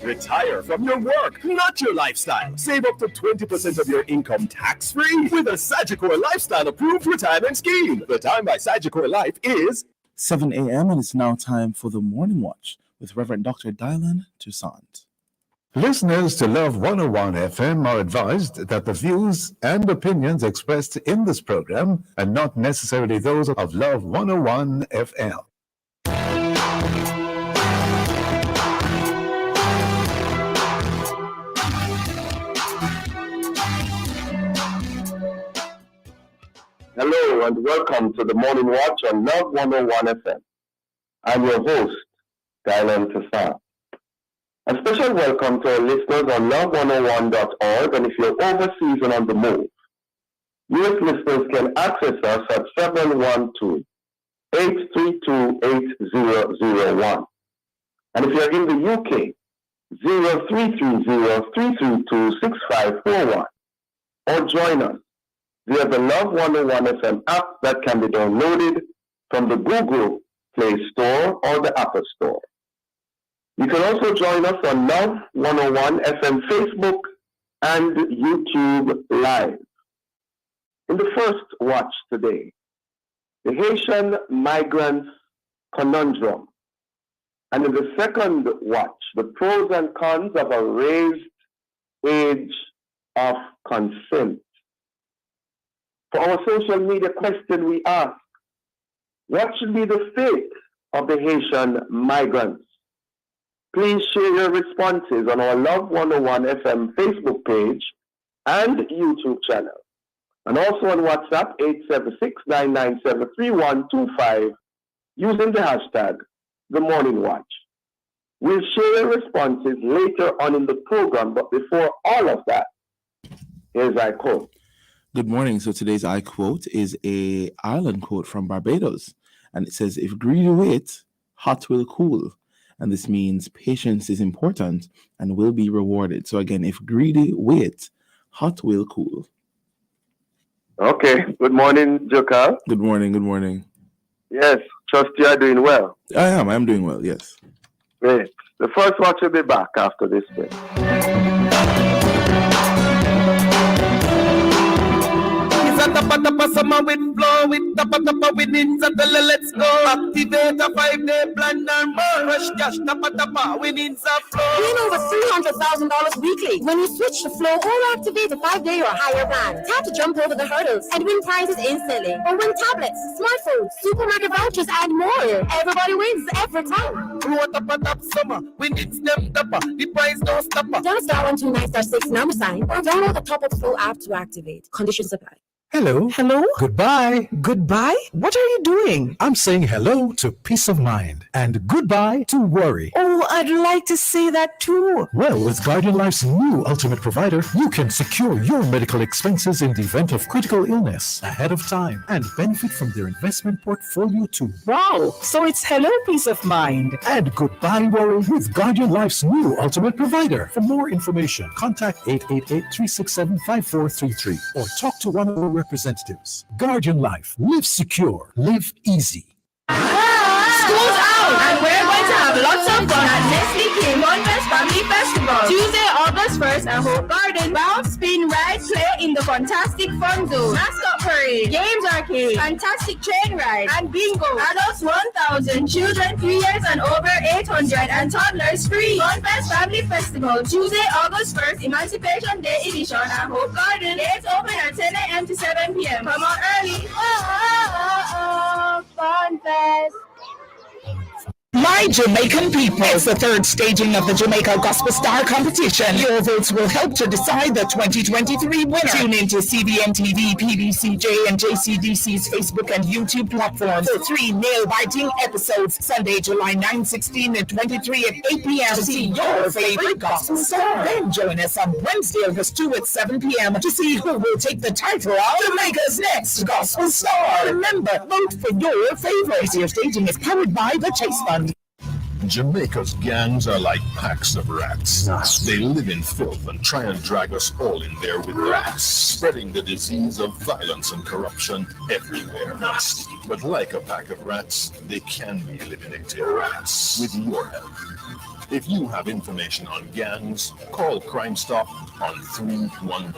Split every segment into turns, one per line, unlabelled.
Retire from your work, not your lifestyle. Save up to 20% of your income tax-free with a Sagicor Lifestyle Approved Retirement Scheme. The time by Sagicor Life is
7 a.m. and it's now time for the Morning Watch with Reverend Dr. Dylan Toussaint.
Listeners to Love 101 FM are advised that the views and opinions expressed in this program are not necessarily those of Love 101 FM.
Hello and welcome to the Morning Watch on Love 101 FM. I'm your host, Dylan Toussaint. A special welcome to our listeners on love101.org, and if you're overseas and on the move, US listeners can access us at 712-832-8001. And if you're in the UK, 0330-332-6541. Or join us via the Love 101 FM app that can be downloaded from the Google Play Store or the Apple Store. You can also join us on Love 101 FM Facebook and YouTube Live. In the first watch today, the Haitian migrants conundrum. And in the second watch, the pros and cons of a raised age of consent. For our social media question, we ask, what should be the fate of the Haitian migrants? Please share your responses on our Love 101 FM Facebook page and YouTube channel. And also on WhatsApp, 876-997-3125, using the hashtag, The Morning Watch. We'll share your responses later on in the program, but before all of that, here's our quote.
Good morning. So today's I quote is a island quote from Barbados. And it says, if greedy wait, hot will cool. And this means patience is important and will be rewarded. So again, if greedy wait, hot will cool.
Okay. Good morning, Joka.
Good morning. Good morning.
Yes. Trust you are doing well.
I am. I'm doing well. Yes.
Great. The first watch will be back after this break.
Tapa summer with flow, with tapa winnings at the let's go. Activate a 5-day plan and more. Rush cash, tapa winnings are flow.
Win over $300,000 weekly when you switch to Flow or activate a 5-day or higher plan. Tap to jump over the hurdles and win prizes instantly. Or win tablets, smartphones, supermarket vouchers, and more. Everybody wins every time.
Flow tapa summer, winnings them tapa. The prize don't stop.
Dial *129*6 number sign or download the Top Up Flow app to activate. Conditions apply.
Hello.
Hello?
Goodbye.
Goodbye? What are you doing?
I'm saying hello to peace of mind and goodbye to worry.
Oh, I'd like to say that too.
Well, with Guardian Life's new ultimate provider, you can secure your medical expenses in the event of critical illness ahead of time and benefit from their investment portfolio too.
Wow. So it's hello peace of mind.
And goodbye worry with Guardian Life's new ultimate provider. For more information, contact 888-367-5433 or talk to one of our representatives. Guardian Life. Live secure. Live easy.
School's out, and we're going to have lots of fun at Nestle King Monfest Family Festival. Tuesday, August 1st at Hope Garden. Bounce, spin, ride, play in the fantastic fun zone. Mascot parade, games arcade, fantastic train ride, and bingo. Adults 1,000, children 3 years and over 800, and toddlers free. Monfest Family Festival, Tuesday, August 1st, Emancipation Day edition at Hope Garden. Gates open at 10 a.m. to 7 p.m. Come on early. Funfest.
My Jamaican people, it's the third staging of the Jamaica Gospel Star Competition. Your votes will help to decide the 2023 winner. Tune in to CBN TV, PBCJ, and JCDC's Facebook and YouTube platforms for 3 nail-biting episodes, Sunday, July 9, 16, and 23 at 8 p.m. to see your favorite gospel star. Then join us on Wednesday, August 2 at 7 p.m. to see who will take the title of Jamaica's next gospel star. Remember, vote for your favorite. Your staging is powered by the Chase Fund.
Jamaica's gangs are like packs of rats. They live in filth and try and drag us all in there with rats, spreading the disease of violence and corruption everywhere. But like a pack of rats, they can be eliminated with your help. If you have information on gangs, call Crime Stop on 311.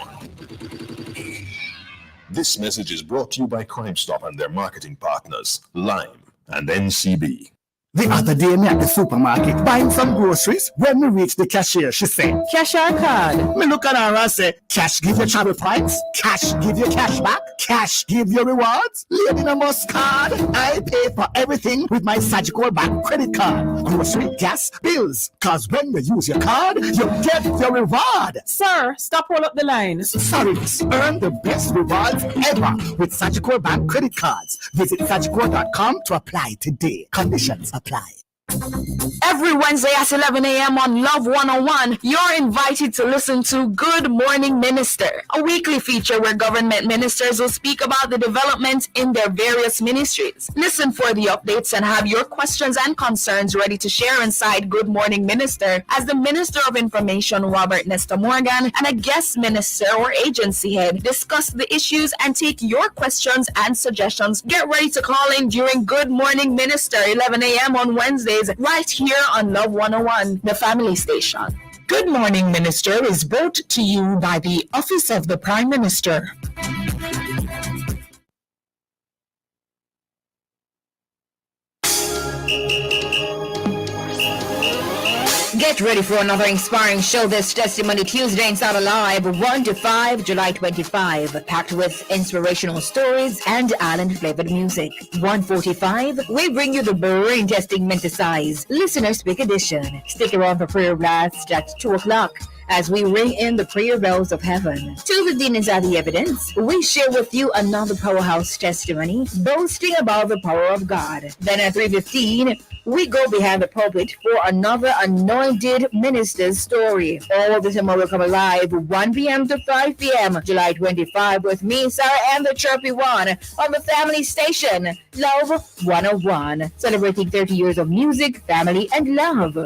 This message is brought to you by Crime Stop and their marketing partners, Lime and NCB.
The other day, me at the supermarket buying some groceries. When we reached the cashier, she said, "Cash or card?" Me look at her and say, "Cash give you travel points. Cash give you cash back. Cash give you rewards. Lady no must card. I pay for everything with my Sagicor Bank credit card. Grocery, gas, bills. Cause when you use your card, you get your reward."
Sir, stop all up the lines.
Sorry, miss. Earn the best rewards ever with Sagicor Bank credit cards. Visit sagicor.com to apply today. Conditions apply.
Every Wednesday at 11 a.m. on Love 101, you're invited to listen to Good Morning Minister, a weekly feature where government ministers will speak about the development in their various ministries. Listen for the updates and have your questions and concerns ready to share inside Good Morning Minister as the Minister of Information, Robert Nestor Morgan, and a guest minister or agency head discuss the issues and take your questions and suggestions. Get ready to call in during Good Morning Minister, 11 a.m. on Wednesdays, right here on Love 101, the family station.
Good Morning Minister is brought to you by the Office of the Prime Minister.
Get ready for another inspiring show this Testimony Tuesday inside Alive, 1 to 5, July 25, packed with inspirational stories and island-flavored music. 1:45, we bring you the brain testing Menticize Listener Speak Edition. Stick around for prayer blast at 2 o'clock as we ring in the prayer bells of heaven. 2:15 inside the evidence, we share with you another powerhouse testimony boasting about the power of God. Then at 3:15, we go behind the pulpit for another anointed minister's story. All the time will come alive, 1 p.m. to 5 p.m., July 25, with me, Sarah, and the Chirpy One on the family station, Love 101, celebrating 30 years of music, family, and love.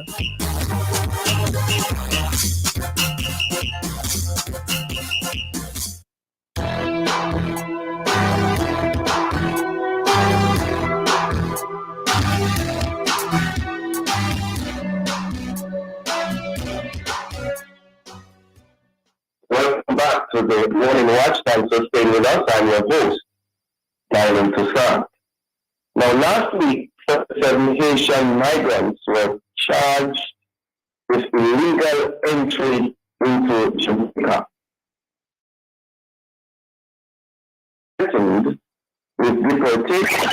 Welcome back to the Morning Watch. Thanks for staying with us. I'm your host, Toussaint. Now, last week, 7 Haitian migrants were charged with illegal entry into Jamaica. Threatened with deportation.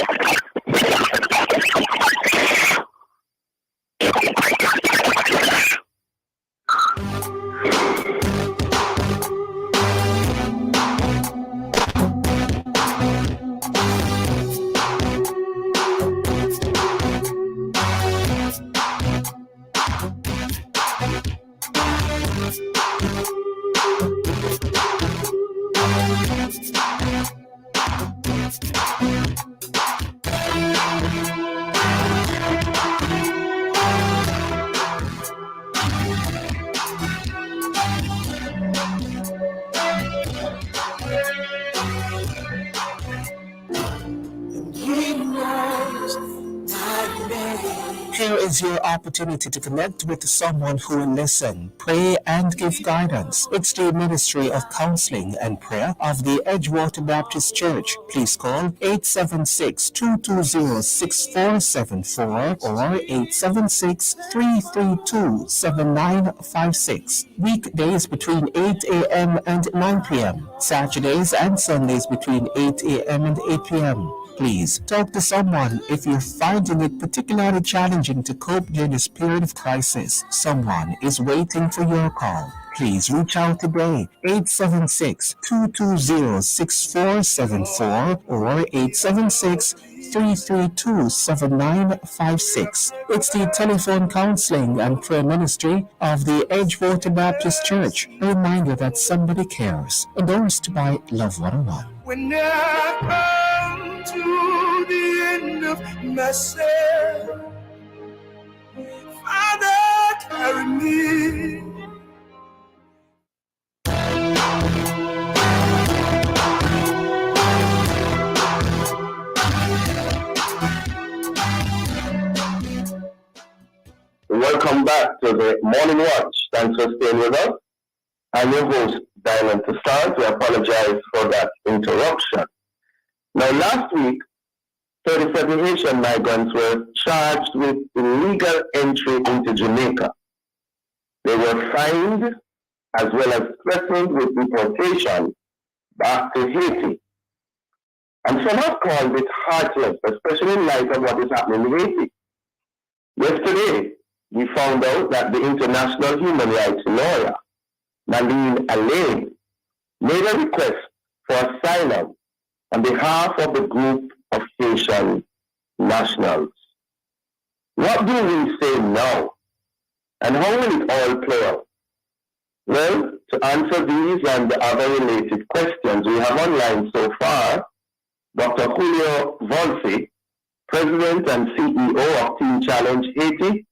Here is your opportunity to connect with someone who will listen, pray, and give guidance. It's the Ministry of Counseling and Prayer of the Edgewater Baptist Church. Please call 876-220-6474 or 876-332-7956. Weekdays between 8 a.m. and 9 p.m. Saturdays and Sundays between 8 a.m. and 8 p.m. Please talk to someone if you're finding it particularly challenging to cope during this period of crisis. Someone is waiting for your call. Please reach out today, 876-220-6474 or 876-332-7956. It's the telephone counseling and prayer ministry of the Edgewater Baptist Church. A reminder that somebody cares. Endorsed by Love 101.
When I come to the end of myself, Father, carry me.
Welcome back to the Morning Watch. Thanks for staying with us. I'm your host, Diamond Toussaint. We apologize for that interruption. Now, last week, 37 Haitian migrants were charged with illegal entry into Jamaica. They were fined as well as threatened with deportation back to Haiti. And some have called it heartless, especially in light of what is happening in Haiti. Yesterday, we found out that the international human rights lawyer, Naline Alain, made a request for asylum on behalf of the group of Haitian nationals. What do we say now? And how will it all play out? Well, to answer these and the other related questions, we have online so far Dr. Julio Volsi, President and CEO of Teen Challenge Haiti,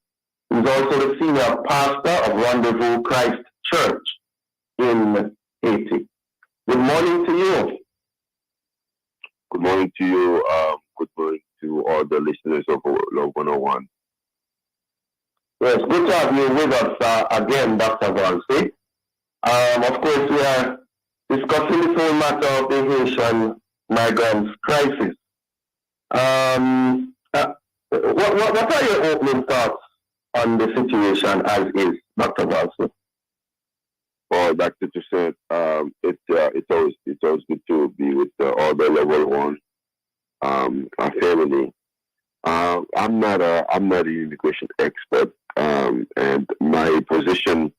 who is also the senior pastor of Rendezvous Christ Church in Haiti. Good morning to you.
Good morning to you. Good morning to all the listeners of Love 101.
Yes, good to have you with us again, Dr. Volsi. Of course, we are discussing the whole matter of the Haitian migrants crisis. What are your opening thoughts on the situation as is, Dr. Volsi?
Well, Dr. Toussaint, it's always good to be with all the level one family. I'm not an immigration expert, and my position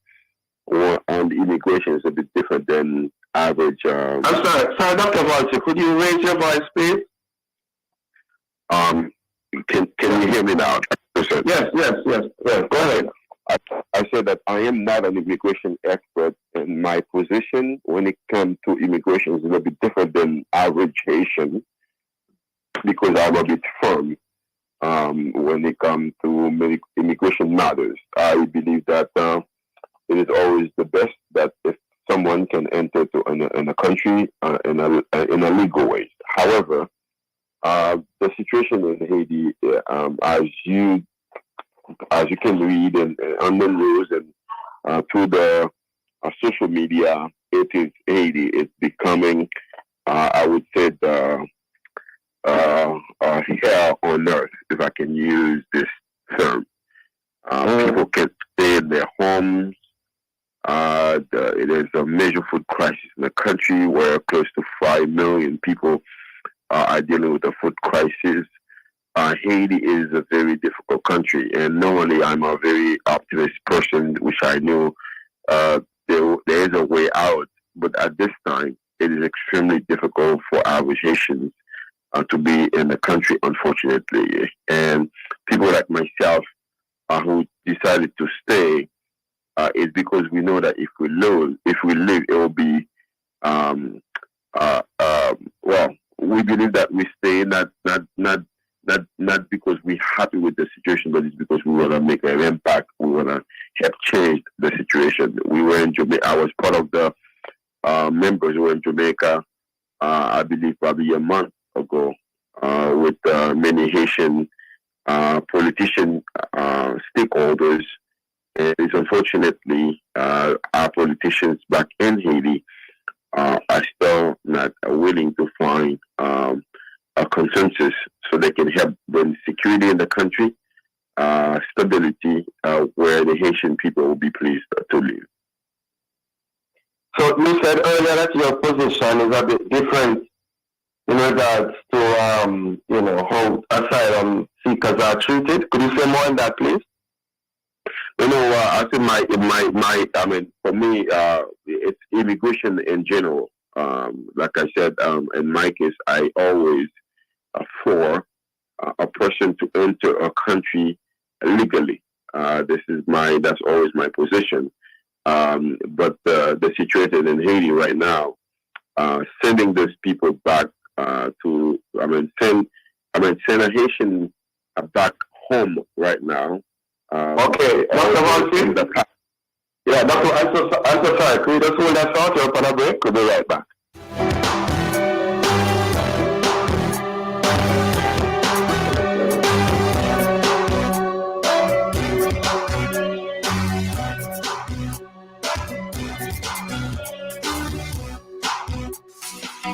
on immigration is a bit different than average.
I'm sorry, Dr. Volsi, could you raise your voice, please?
Can you hear me now?
Yes, go ahead.
I said that I am not an immigration expert, and my position when it comes to immigration is a little bit different than average Haitian, because I'm a bit firm when it comes to immigration matters. I believe that it is always the best that if someone can enter in a country in a legal way. However, the situation in Haiti, as you can read on the news and through the social media, it is Haiti. It's becoming, I would say, the hell on earth, if I can use this term. People can stay in their homes. It is a major food crisis in the country where close to 5 million people are dealing with a food crisis. Haiti is a very difficult country, and normally I'm a very optimistic person, which I knew there is a way out. But at this time, it is extremely difficult for average Haitians to be in the country, unfortunately. And people like myself who decided to stay is because we know that if we live, it will be well. We believe that we stay not because we're happy with the situation, but it's because we want to make an impact. We want to help change the situation. We were in Jamaica. I was part of the members who were in Jamaica, I believe probably a month ago, with many Haitian politician stakeholders. And it's unfortunately our politicians back in Haiti are still not willing to find a consensus so they can help bring security in the country, stability, where the Haitian people will be pleased to live.
So you said earlier that your position is a bit different in regards to how asylum seekers are treated. Could you say more on that, please?
I think for me, it's immigration in general. Like I said, in my case, I always for a person to enter a country legally. That's always my position. But the situation in Haiti right now, sending those people back send a Haitian back home right now
Okay, Dr. Valsi. Yeah, Dr. I'm so sorry. Could you just hold that thought? You're on a break. We'll be right back.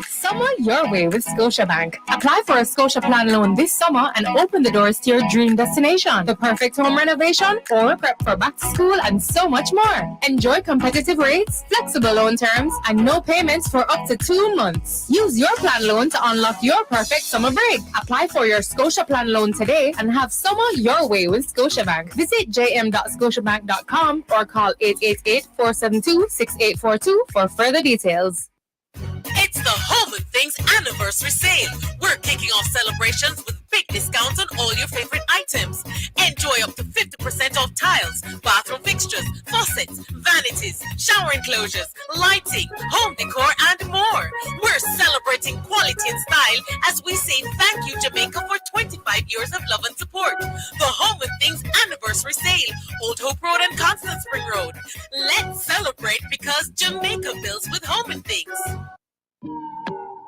Summer your way with Scotiabank. Apply for a Scotia Plan loan this summer and open the doors to your dream destination. The perfect home renovation or prep for back to school and so much more. Enjoy competitive rates, flexible loan terms, and no payments for up to 2 months. Use your plan loan to unlock your perfect summer break. Apply for your Scotia Plan loan today and have summer your way with Scotiabank. Visit jm.scotiabank.com or call 888-472-6842 for further details.
It's the Home and Things Anniversary Sale. We're kicking off celebrations with big discounts on all your favorite items. Enjoy up to 50% off tiles, bathroom fixtures, faucets, vanities, shower enclosures, lighting, home decor, and more. We're celebrating quality and style as we say thank you, Jamaica, for 25 years of love and support. The Home and Things Anniversary Sale, Old Hope Road and Constant Spring Road. Let's celebrate because Jamaica builds with Home and Things.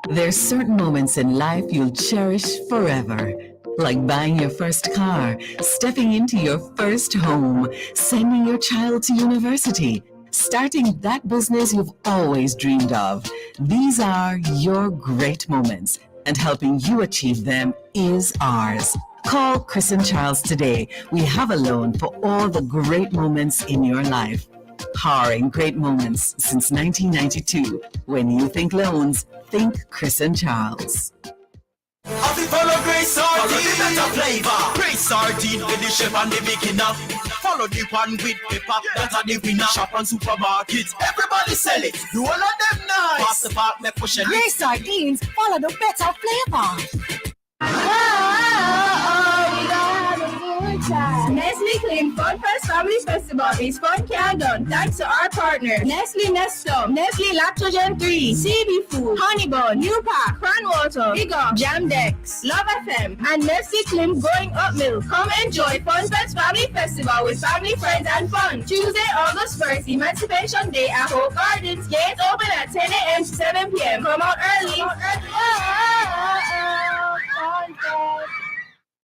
There's certain moments in life you'll cherish forever. Like buying your first car, stepping into your first home, sending your child to university, starting that business you've always dreamed of. These are your great moments, and helping you achieve them is ours. Call Chris and Charles today. We have a loan for all the great moments in your life. Powering great moments since 1992. When you think loans, think Chris and Charles.
Follow Grace Sardine, better flavor. Grace Sardine with the chef and the beginner. Follow the one with pepper, that's the winner. Shop on supermarkets, everybody sell it. You all of them nice. Pass the park, me push it.
Grace Sardines, follow the better flavor.
Nestle Clean Fun Fest Family Festival is fun can done thanks to our partners Nestle Nestum, Nestle Lactogen 3, CB Food, Honeybun, New Pack, Cran Water, Big Up, Jamdex, Love FM, and Nestle Clean Growing Up Milk. Come enjoy Fun Fest Family Festival with family, friends, and fun. Tuesday, August 1st, Emancipation Day at Hope Gardens. Gates open at 10 a.m. to 7 p.m. Come out early.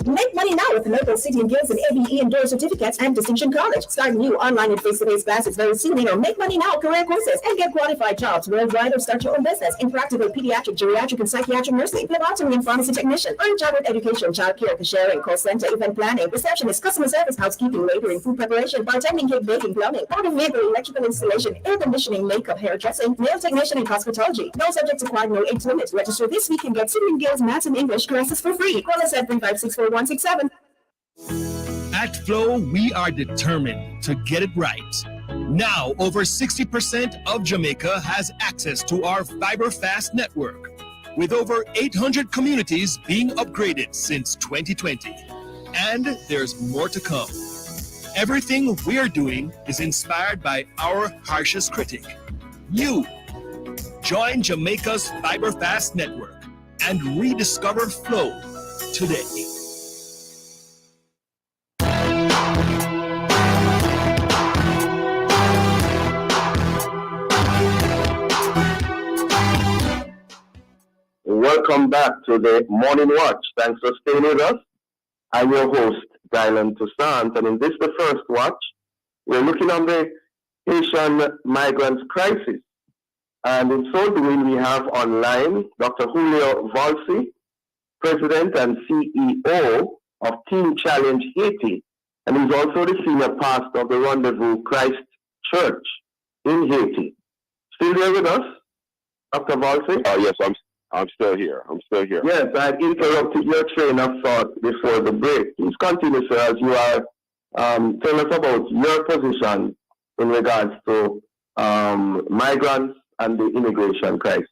Make money now with the local City and Guilds and ABE endorsed certificates and Distinction College. Start new online and face-to-face classes very soon in our Make Money Now career courses and get qualified jobs worldwide or start your own business in practical pediatric, geriatric, and psychiatric nursing, phlebotomy and pharmacy technician, early childhood education, childcare, cashiering, call center, event planning, receptionist, customer service, housekeeping, laboring, food preparation, bartending, cake baking, plumbing, motor vehicle, electrical installation, air conditioning, makeup, hairdressing, nail technician, and cosmetology. No subject required, no age limit. Register this week and get City and Guilds Maths and English classes for free. Call us at 3564167.
At Flow, we are determined to get it right. Now, over 60% of Jamaica has access to our fiber fast network, with over 800 communities being upgraded since 2020. And there's more to come. Everything we're doing is inspired by our harshest critic, you. Join Jamaica's fiber fast network and rediscover Flow today.
Welcome back to the Morning Watch. Thanks for staying with us. I'm your host, Dylan Toussaint, and in this, the first watch, we're looking on the Haitian migrants crisis. And in so doing, we have online Dr. Julio Valsi, President and CEO of Teen Challenge Haiti, and he's also the senior pastor of the Rendezvous Christ Church in Haiti. Still there with us, Dr. Valsi?
Oh, yes, I'm still here.
Yes, I interrupted your train of thought before the break. Please continue, sir, as you are telling us about your position in regards to migrants and the immigration crisis.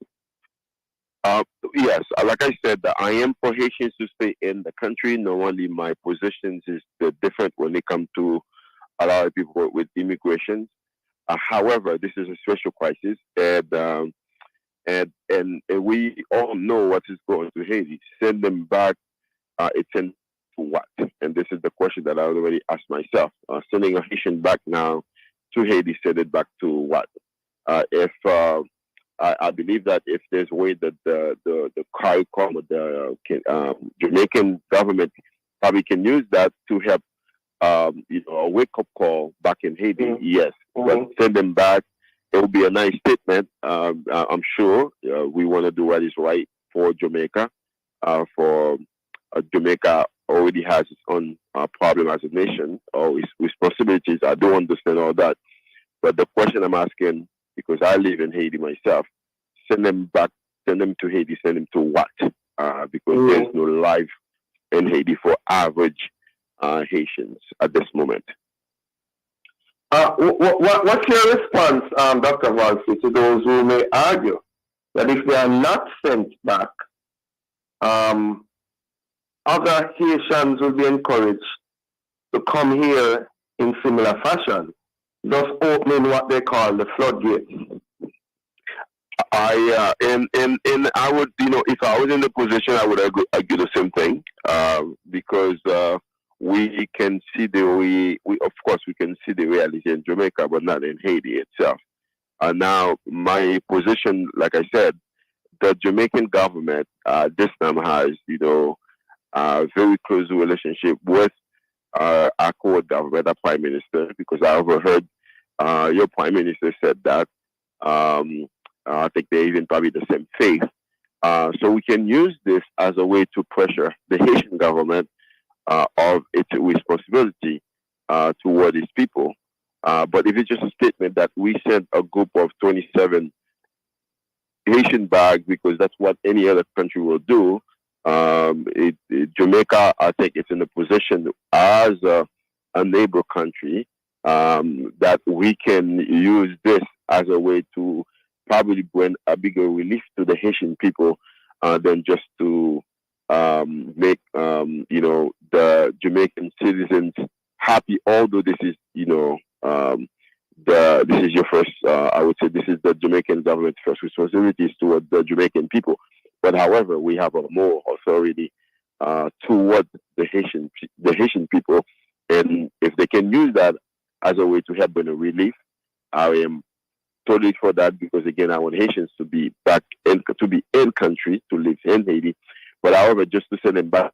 Yes, like I said, I am for Haitians to stay in the country. Normally, my positions is different when it comes to a lot of people with immigration. However, this is a special crisis, and we all know what is going to Haiti. Send them back. It's to what? And this is the question that I already asked myself. Sending a Haitian back now to Haiti, send it back to what? If I believe that if there's a way that the CARICOM or the Jamaican government probably can use that to help, a wake-up call back in Haiti, yes. But send them back. It will be a nice statement. I'm sure we want to do what is right for Jamaica. Jamaica already has its own problem as a nation or its responsibilities. I do understand all that. But the question I'm asking, because I live in Haiti myself, send them back, send them to Haiti, send them to what? Because there's no life in Haiti for average Haitians at this moment.
What's your response, Dr. Valsi, to those who may argue that if they are not sent back, other Haitians will be encouraged to come here in similar fashion, thus opening what they call the floodgates?
I would, if I was in the position, I would argue the same thing, because we can see we can see the reality in Jamaica, but not in Haiti itself. Now, my position, like I said, the Jamaican government this time has, a very close relationship with our co-government, our prime minister, because I overheard your prime minister said that. I think they're even probably the same faith. So we can use this as a way to pressure the Haitian government of its responsibility toward its people. But if it's just a statement that we sent a group of 27 Haitian bags because that's what any other country will do, Jamaica, I think it's in a position as a neighbor country that we can use this as a way to probably bring a bigger relief to the Haitian people than just to make the Jamaican citizens happy. Although this is this is your first, I would say this is the Jamaican government's first responsibilities toward the Jamaican people. But however, we have a more authority toward the Haitian people, and if they can use that as a way to help bring a relief, I am totally for that, because again, I want Haitians to be back to be in country, to live in Haiti. But however, just to send them back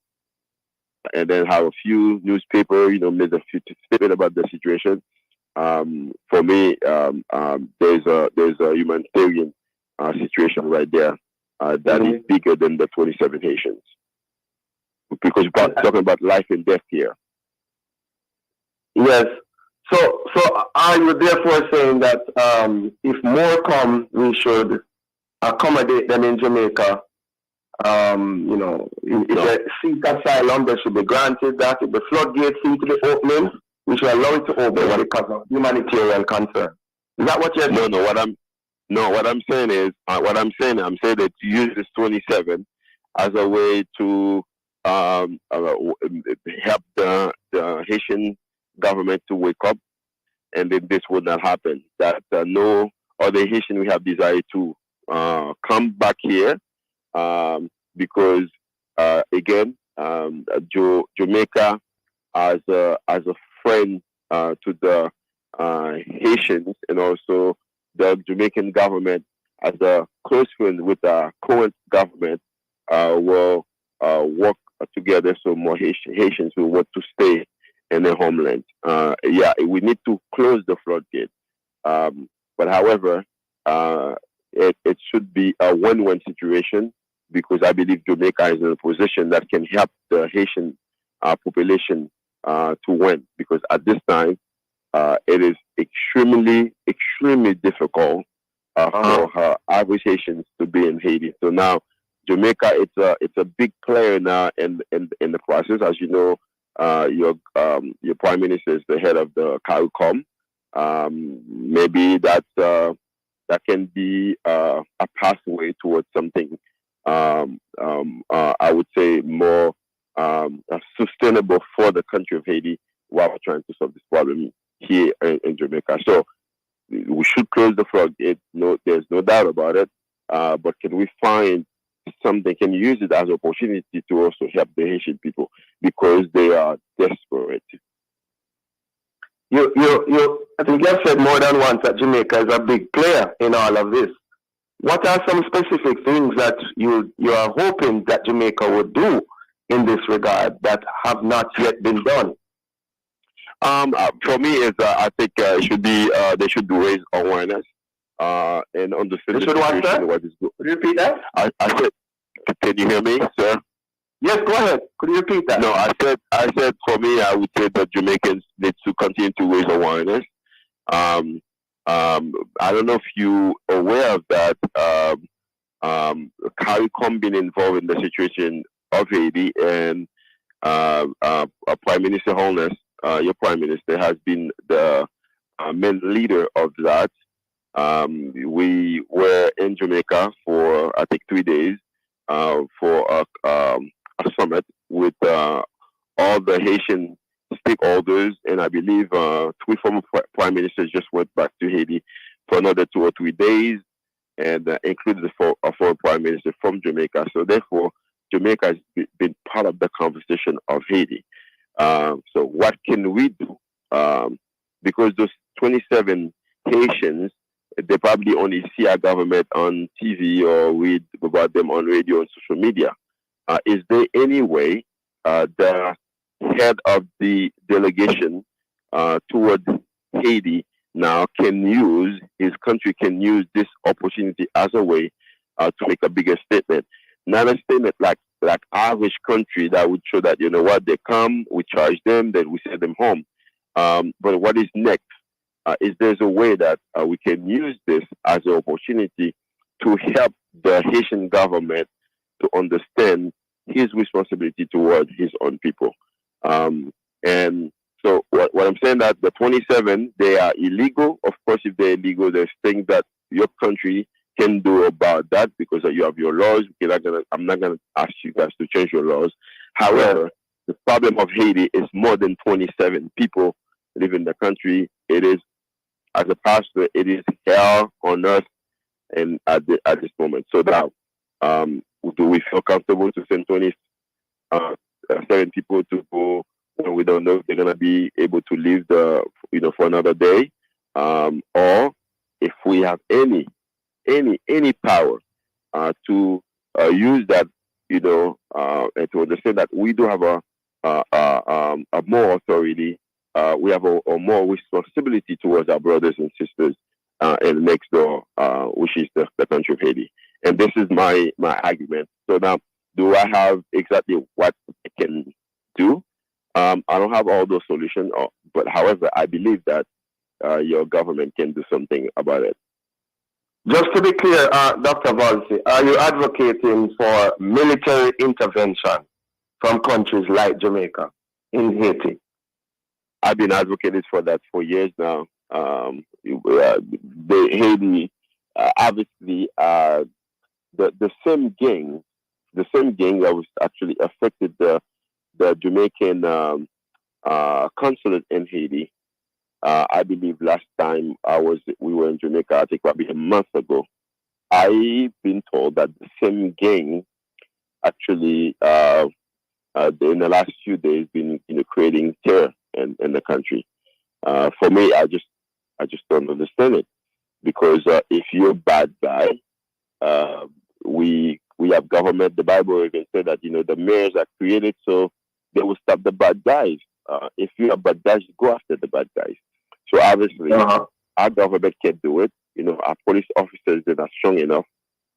and then have a few newspaper, made a few statement about the situation. For me, there's a humanitarian situation right there that is bigger than the 27 Haitians, because we're talking about life and death here.
Yes. So are you therefore saying that if more come, we should accommodate them in Jamaica? If they seek asylum, they should be granted that. If the floodgates seem to be opening, we should allow it to open because of humanitarian concern. Is that what you're saying?
What I'm saying is, I'm saying that to use this 27 as a way to help the Haitian government to wake up, and then this would not happen. That no other Haitian we have desire to come back here, because again, Jamaica as a friend to the Haitians, and also the Jamaican government as a close friend with the current government will work together, so more Haitians will want to stay in their homeland. We need to close the floodgate. But however, it should be a win-win situation, because I believe Jamaica is in a position that can help the Haitian population to win. Because at this time, it is extremely, extremely difficult for average Haitians to be in Haiti. So now, Jamaica, it's a big player now in the process. As you know, your prime minister is the head of the CARICOM. Maybe that can be a pathway towards something. I would say more sustainable for the country of Haiti while we're trying to solve this problem here in Jamaica. So we should close the floodgate. There's no doubt about it. But can we find something, can use it as an opportunity to also help the Haitian people because they are desperate.
I think you have said more than once that Jamaica is a big player in all of this. What are some specific things that you are hoping that Jamaica would do in this regard that have not yet been done?
For me, is I think it should be they should raise awareness and understand the situation. What is good.
Could you repeat that?
I said, can you hear me, sir?
Yes, go ahead. Could you repeat that?
No, I said for me, I would say that Jamaicans need to continue to raise awareness. I don't know if you are aware of that. CARICOM been involved in the situation of Haiti, and Prime Minister Holness, your Prime Minister, has been the main leader of that. We were in Jamaica for, I think, 3 days for a summit with all the Haitian stakeholders, and I believe 3 former prime ministers just went back to Haiti for another 2 or 3 days, and included a former prime minister from Jamaica. So therefore, Jamaica has been part of the conversation of Haiti. So what can we do? Because those 27 Haitians, they probably only see our government on TV or read about them on radio and social media. Is there any way the head of the delegation towards Haiti now his country can use this opportunity as a way to make a bigger statement? Not a statement like average country that would show that, you know what, they come, we charge them, then we send them home. But what is next? Is there's a way that we can use this as an opportunity to help the Haitian government to understand his responsibility towards his own people. And so what I'm saying that the 27, they are illegal. Of course, if they're illegal, there's things that your country can do about that because you have your laws. I'm not gonna ask you guys to change your laws. However, the problem of Haiti is more than 27 people live in the country. It is, as a pastor, it is hell on earth and at this moment. So now, do we feel comfortable to send 27 people to go? We don't know if they're gonna be able to live for another day, or if we have any power to use that, and to understand that we do have a more authority. We have a more responsibility towards our brothers and sisters in next door, which is the country of Haiti. And this is my argument. So now, do I have exactly what I can do? I don't have all those solutions, but however, I believe that your government can do something about it.
Just to be clear, Dr. Valsi, are you advocating for military intervention from countries like Jamaica in Haiti?
I've been advocating for that for years now. Haiti, obviously, the same gang that was actually affected the Jamaican consulate in Haiti. I believe last time we were in Jamaica, I think probably a month ago, I've been told that the same gang actually in the last few days been creating terror in the country. For me, I just don't understand it, because if you're a bad guy, we have government. The Bible even said that the mayors are created so they will stop the bad guys. If you are bad guys, go after the bad guys. So obviously, our government can't do it. Our police officers are not strong enough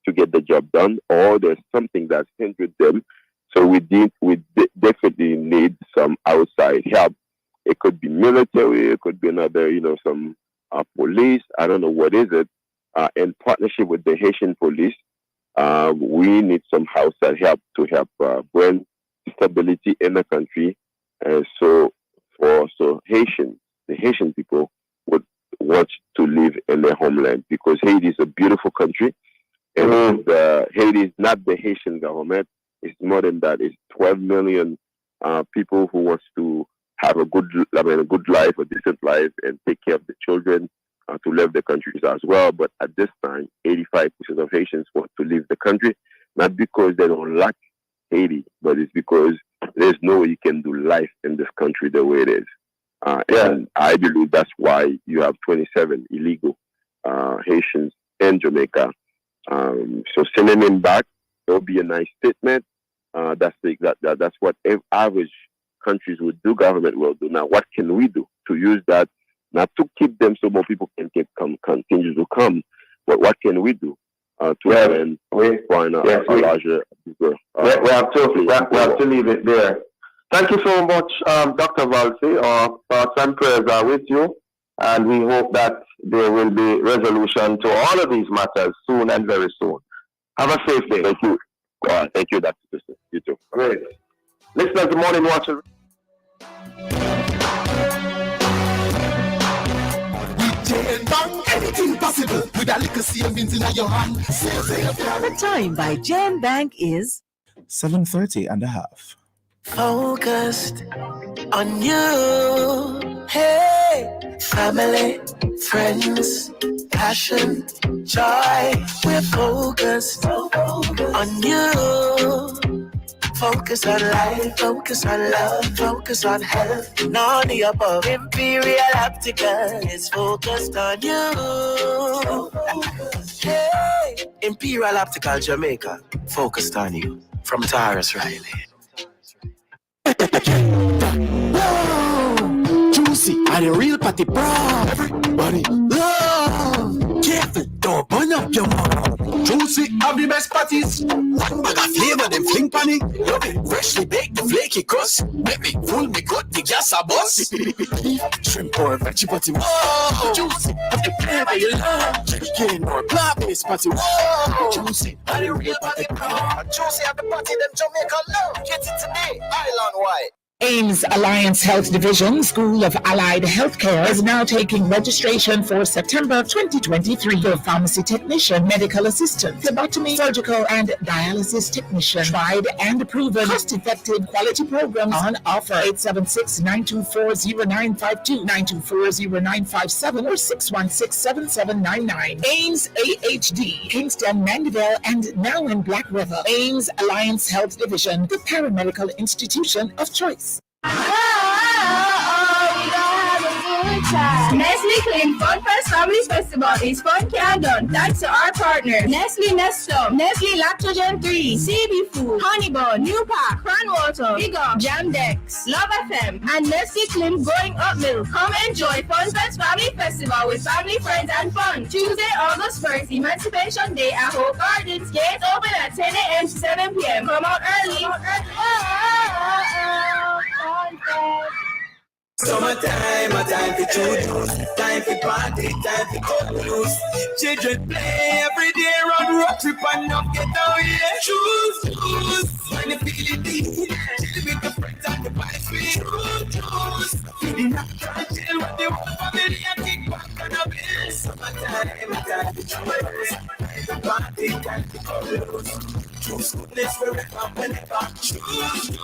to get the job done, or there's something that's hindered them. So we definitely need some outside help. It could be military, it could be another, some police. I don't know what is it. In partnership with the Haitian police, we need some outside help to help bring stability in the country. So the Haitian people would want to live in their homeland, because Haiti is a beautiful country, and Haiti is not the Haitian government. It's more than that. It's 12 million people who wants to have a good life, a decent life, and take care of the children, to leave the countries as well. But at this time, 85% of Haitians want to leave the country. not because they don't like Haiti, but it's because there's no way you can do life in this country the way it is. And I believe that's why you have 27 illegal Haitians in Jamaica. So sending them back, it'll be a nice statement. That's what average countries would do, government will do. Now, what can we do to use that, not to keep them so more people can continue to come, but what can we do to find a larger group?
We have to leave it there. Thank you so much, Dr. Valsi. Our thoughts and prayers are with you, and we hope that there will be resolution to all of these matters soon and very soon. Have a safe day.
Thank you. Thank you, Dr. Toussaint. You too.
Great. Listeners, the Morning Watch.
Anything possible with a little savings in your hand.
The time by Jan Bank is
7:30 and a half.
Focused on you. Hey, family, friends, passion, joy. We're focused on you. Focus on life, focus on love, focus on health. None of the above. Imperial Optical is focused on you. Hey, Imperial Optical Jamaica, focused on you. From Taurus Riley. Juicy, and the real party proud. Everybody love. Careful, don't burn up your mouth. Juicy, have the best patties. One bag of flavor, them fling panny. Love it, freshly baked, the flaky crust. Make me full, me cut the gas a bus. Shrimp or veggie patty. Whoa, juicy, have the flavor you love. Chicken or plant-based patty. Whoa, juicy, and the real party proud. Juicy, have the party, them Jamaica love. Get it today, island-wide.
Ames Alliance Health Division School of Allied Healthcare is now taking registration for September 2023 for pharmacy technician, medical assistant, phlebotomy, surgical and dialysis technician. Tried and proven, cost-effective quality programs on offer. 876-924-0952, 924-0957 or 616-7799. Ames AHD, Kingston, Mandeville, and now in Black River. Ames Alliance Health Division, the paramedical institution of choice.
Nestle Clean Fun Fest Family Festival is fun can done thanks to our partners Nestle Nestum, Nestle Lactogen 3, CB Food, Honeybun, New Pack, Cran Water, Big Up, Jamdex, Love FM, and Nestle Clean Growing Up Milk. Come enjoy Fun Fest Family Festival with family, friends, and fun. Tuesday, August 1st, Emancipation Day at Hope Gardens. Gates open at 10 a.m. to 7 p.m. Come out early.
Summertime, a time for juice, time for party, time for cut loose. Children play every day, run road trip and not get away. Choose. When you feel it deep, chill with the friends and the vibes we choose. Feeding up the chill with the whole family and kick back on the bill. Summertime, a time for juice, time for party, time for cut loose. Choose goodness wherever, whenever. Choose.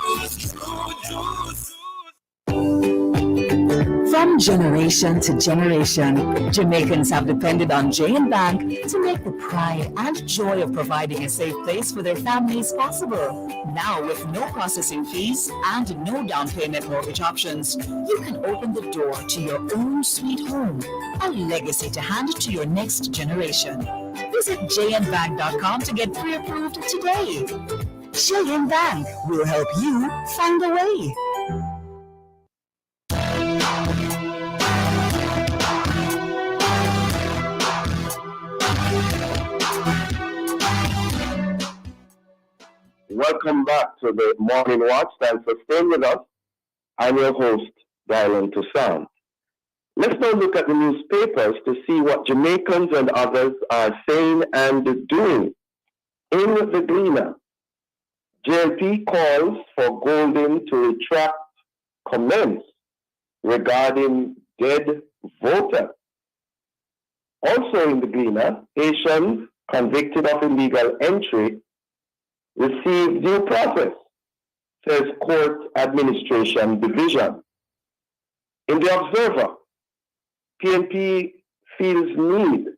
From generation to generation, Jamaicans have depended on J&B Bank to make the pride and joy of providing a safe place for their families possible. Now, with no processing fees and no down payment mortgage options, you can open the door to your own sweet home, a legacy to hand to your next generation. Visit jnbank.com to get pre-approved today. J&B Bank will help you find a way.
Welcome back to the Morning Watch. Thanks for staying with us. I'm your host, Dylan Toussaint. Let's now look at the newspapers to see what Jamaicans and others are saying and doing. In the Gleaner, JLP calls for Golden to retract comments regarding dead voter. Also in the Gleaner, Haitians convicted of illegal entry receive due process, says Court Administration Division. In the Observer, PNP feels need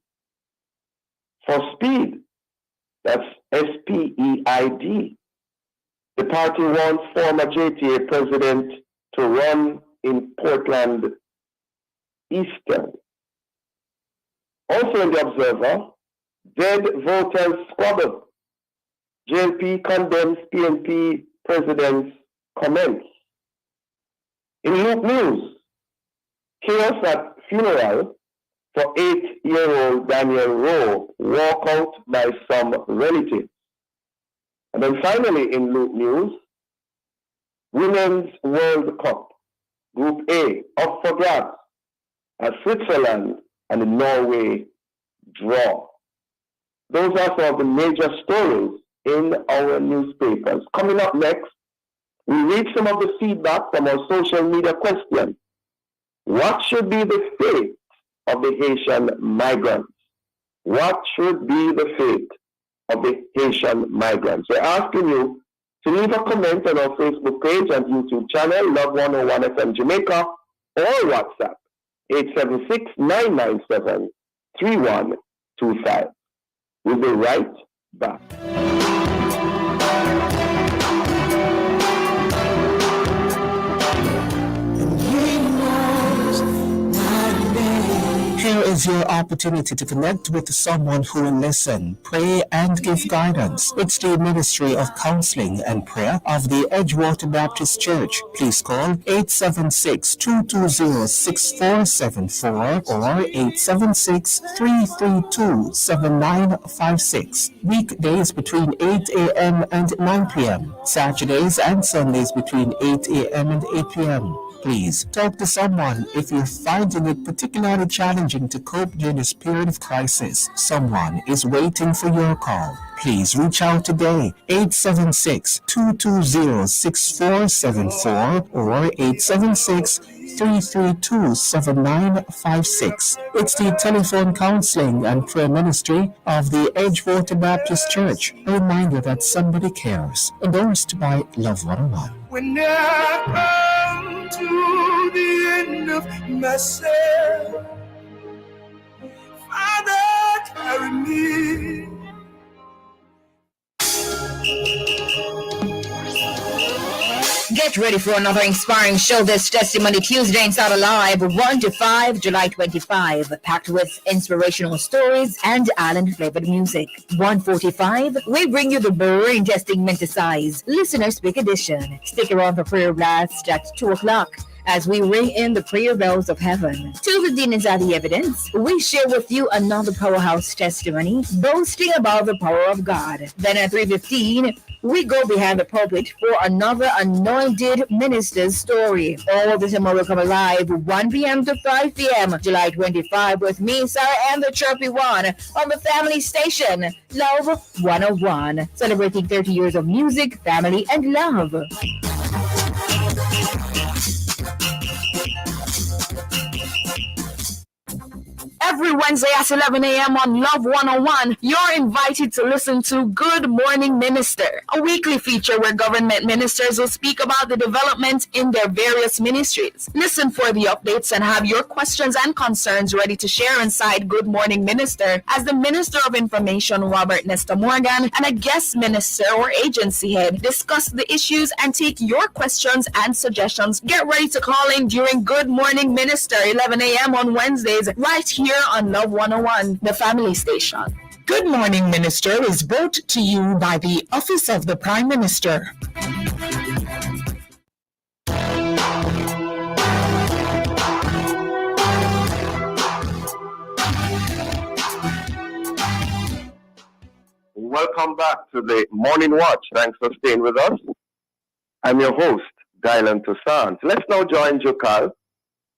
for speed. That's SPEID. The party wants former JTA president to run in Portland Eastern. Also in the Observer, dead voters squabble. JLP condemns PNP president's comments. In Loop News, chaos at funeral for 8-year-old Daniel Rowe, walk out by some relatives. And then finally in Loop News, Women's World Cup, Group A, up for grabs as Switzerland and Norway draw. Those are some of the major stories in our newspapers. Coming up next, we read some of the feedback from our social media question. What should be the fate of the Haitian migrants? What should be the fate of the Haitian migrants? We're asking you to leave a comment on our Facebook page and YouTube channel, Love 101 FM Jamaica, or WhatsApp 876-997-3125. We'll be right back.
Here is your opportunity to connect with someone who will listen, pray, and give guidance. It's the Ministry of Counseling and Prayer of the Edgewater Baptist Church. Please call 876-220-6474 or 876-332-7956. Weekdays between 8 a.m. and 9 p.m. Saturdays and Sundays between 8 a.m. and 8 p.m. Please talk to someone if you're finding it particularly challenging to cope during this period of crisis. Someone is waiting for your call. Please reach out today, 876-220-6474 or 876-332-7956. It's the telephone counseling and prayer ministry of the Edgewater Baptist Church. A reminder that somebody cares. Endorsed by Love 101.
When I come to the end of myself, Father, carry me.
Get ready for another inspiring show this Testimony Tuesday inside Alive, 1 to 5, July 25, packed with inspirational stories and island-flavored music. 1:45, we bring you the brain testing Menticize Listener Speak Edition. Stick around for prayer blast at 2 o'clock as we ring in the prayer bells of heaven. 2:15 is the evidence. We share with you another powerhouse testimony boasting about the power of God. Then at 3:15, we go behind the pulpit for another anointed minister's story. All the time will come alive, 1 p.m. to 5 p.m. July 25 with me, Sarah, and the Chirpy One on the family station, Love 101, celebrating 30 years of music, family, and love. Every Wednesday at 11 a.m. on Love 101, you're invited to listen to Good Morning Minister, a weekly feature where government ministers will speak about the development in their various ministries. Listen for the updates and have your questions and concerns ready to share inside Good Morning Minister as the Minister of Information, Robert Nestor Morgan, and a guest minister or agency head discuss the issues and take your questions and suggestions. Get ready to call in during Good Morning Minister, 11 a.m. on Wednesdays, right here on Love 101, the family station.
Good Morning Minister is brought to you by the Office of the Prime Minister.
Welcome back to the Morning Watch. Thanks for staying with us. I'm your host, Dylan Toussaint. Let's now join Jokal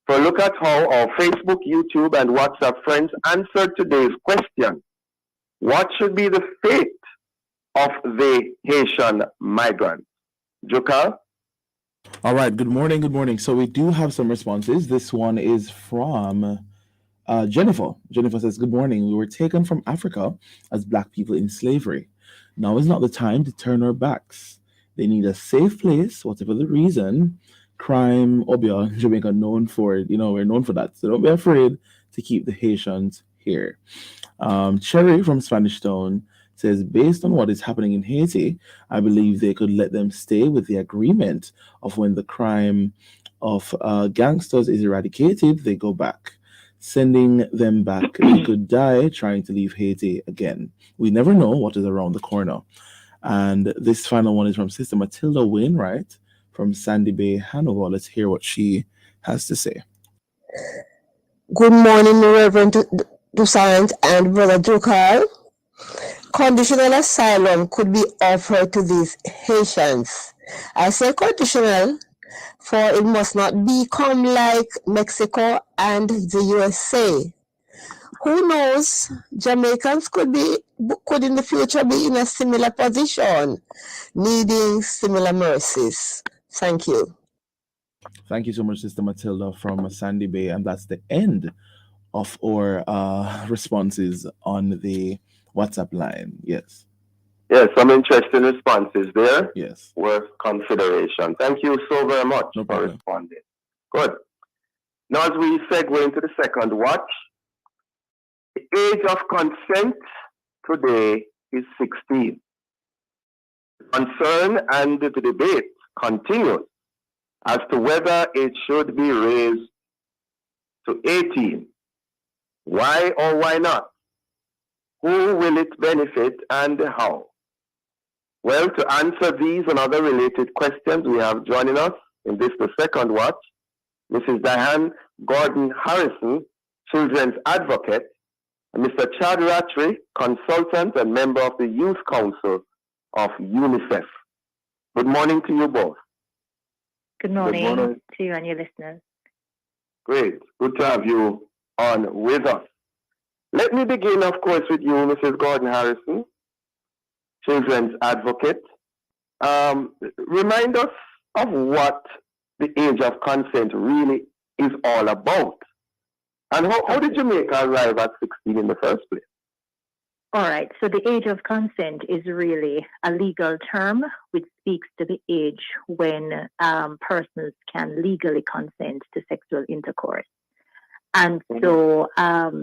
for a look at how our Facebook, YouTube, and WhatsApp friends answered today's question. What should be the fate of the Haitian migrants? Jokal?
All right, good morning, good morning. So we do have some responses. This one is from Jennifer. Jennifer says, good morning. We were taken from Africa as Black people in slavery. Now is not the time to turn our backs. They need a safe place, whatever the reason. Crime, Obia, Jamaica, known for it. You know, we're known for that. So don't be afraid to keep the Haitians here. Cherry from Spanish Town says, based on what is happening in Haiti, I believe they could let them stay with the agreement of when the crime of gangsters is eradicated, they go back. Sending them back, they could die trying to leave Haiti again. We never know what is around the corner. And this final one is from Sister Matilda Wainwright from Sandy Bay, Hanover. Let's hear what she has to say.
Good morning, Reverend Toussaint and Brother Dukal. Conditional asylum could be offered to these Haitians. I say conditional, for it must not become like Mexico and the USA. Who knows? Jamaicans could in the future be in a similar position, needing similar mercies. Thank you.
Thank you so much, Sister Matilda from Sandy Bay. And that's the end of our responses on the WhatsApp line. Yes.
Yes, some interesting responses there.
Yes.
Worth consideration. Thank you so very much for responding. Good. Now, as we segue into the second watch, the age of consent today is 16. Concern and the debate continues as to whether it should be raised to 18. Why or why not? Who will it benefit and how? Well, to answer these and other related questions, we have joining us in this, the second watch, Mrs. Diane Gordon Harrison, Children's Advocate, and Mr. Chad Rattray, Consultant and member of the Youth Council of UNICEF. Good morning to you both.
Good morning to you and your listeners.
Great. Good to have you on with us. Let me begin, of course, with you, Mrs. Gordon Harrison, Children's Advocate. Remind us of what the age of consent really is all about. And how did Jamaica arrive at 16 in the first place?
All right. So the age of consent is really a legal term which speaks to the age when persons can legally consent to sexual intercourse. And so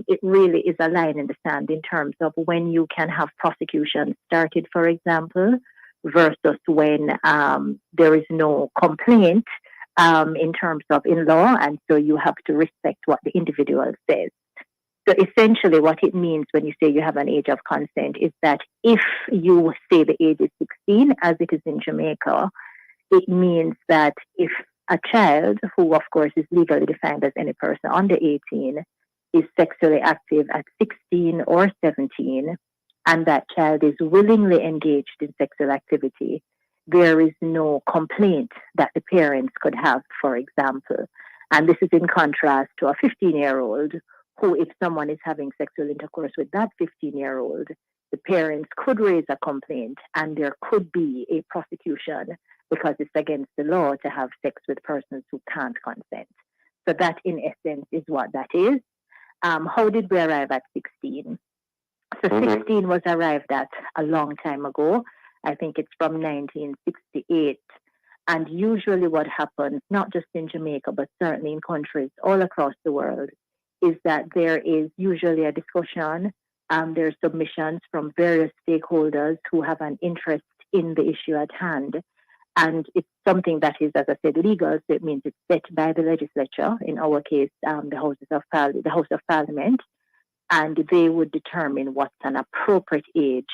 it really is a line in the sand in terms of when you can have prosecution started, for example, versus when there is no complaint in terms of in law, and so you have to respect what the individual says. So essentially what it means when you say you have an age of consent is that if you say the age is 16, as it is in Jamaica, it means that if a child, who of course is legally defined as any person under 18, is sexually active at 16 or 17, and that child is willingly engaged in sexual activity, there is no complaint that the parents could have, for example. And this is in contrast to a 15-year-old who, if someone is having sexual intercourse with that 15-year-old, the parents could raise a complaint and there could be a prosecution because it's against the law to have sex with persons who can't consent. So that, in essence, is what that is. How did we arrive at 16? So 16 was arrived at a long time ago. I think it's from 1968. And usually what happens, not just in Jamaica, but certainly in countries all across the world, is that there is usually a discussion. There are submissions from various stakeholders who have an interest in the issue at hand. And it's something that is, as I said, legal. So it means it's set by the legislature, in our case, the House of Parliament, and they would determine what's an appropriate age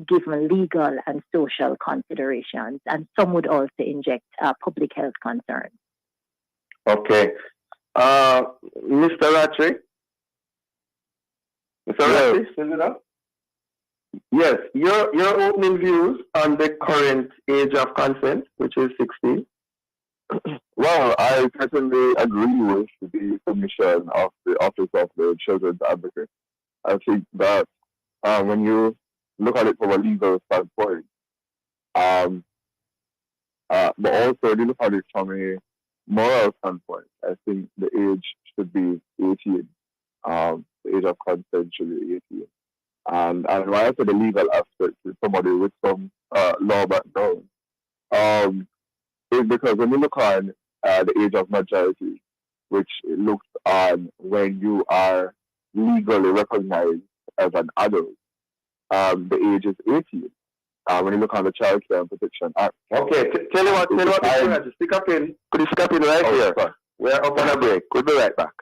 given legal and social considerations. And some would also inject public health concerns.
Okay. Mr. Rattray? Mr. Rattray, is it up? Yes, your opening views on the current age of consent, which is 16.
Well, I certainly agree with the submission of the Office of the Children's Advocate. I think that when you look at it from a legal standpoint, but also when you look at it from a moral standpoint, I think the age should be 18. The age of consent should be 18. And why I say the legal aspect is somebody with some law background is because when you look on the age of majority, which looks on when you are legally recognized as an adult, the age is 18. When you look on the Child Care and Protection Act.
Okay, tell you what, Mr. Stick up in. Could you stick up in right here?
Sorry.
We're up on a break. We'll be right back.